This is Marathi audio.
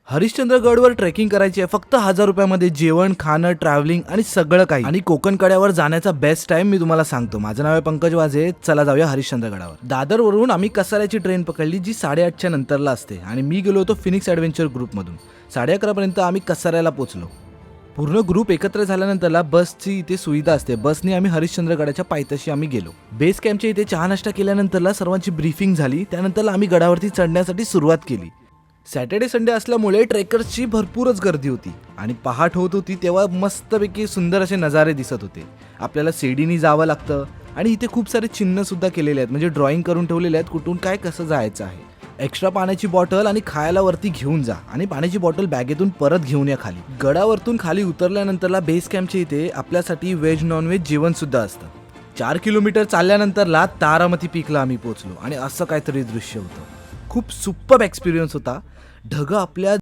हरिश्चंद्रगडवर ट्रेकिंग करायची आहे फक्त 1000 रुपयामध्ये जेवण, खाणं, ट्रॅव्हलिंग आणि सगळं काही. आणि कोकण कड्यावर जाण्याचा बेस्ट टाइम मी तुम्हाला सांगतो. माझं नाव आहे पंकज वाझे. चला जाऊया हरिश्चंद्रगडावर. दादरवरून आम्ही कसाऱ्याची ट्रेन पकडली जी 8:30च्या नंतरला असते आणि मी गेलो होतो फिनिक्स ॲडव्हेंचर ग्रुपमधून. 11:30 पर्यंत आम्ही कसाऱ्याला पोहोचलो. पूर्ण ग्रुप एकत्र झाल्यानंतरला बसची इथे सुविधा असते. बसने आम्ही हरिश्चंद्रगडाच्या पायथ्याशी आम्ही गेलो. बेस कॅम्पच्या इथे चहा नाश्ता केल्यानंतरला सर्वांची ब्रीफिंग झाली. त्यानंतरला आम्ही गडावरती चढण्यासाठी सुरुवात केली. सॅटर्डे संडे असल्यामुळे ट्रेकर्सची भरपूरच गर्दी होती आणि पहाट होत होती तेव्हा मस्तपैकी सुंदर असे नजारे दिसत होते. आपल्याला सीडीनी जावं लागतं आणि इथे खूप सारे चिन्ह सुद्धा केलेले आहेत, म्हणजे ड्रॉइंग करून ठेवलेले आहेत कुठून काय कसं जायचं आहे. एक्स्ट्रा पाण्याची बॉटल आणि खायला वरती घेऊन जा आणि पाण्याची बॉटल बॅगेतून परत घेऊन या खाली. गडावरतून खाली उतरल्यानंतरला बेस कॅम्पच्या इथे आपल्यासाठी व्हेज नॉनव्हेज जेवण सुद्धा असतं. 4 किलोमीटर चालल्यानंतरला तारामती पीकला आम्ही पोहोचलो आणि असं काहीतरी दृश्य होतं. खूप सुपर्ब एक्सपिरियन्स होता. ढगं आपल्या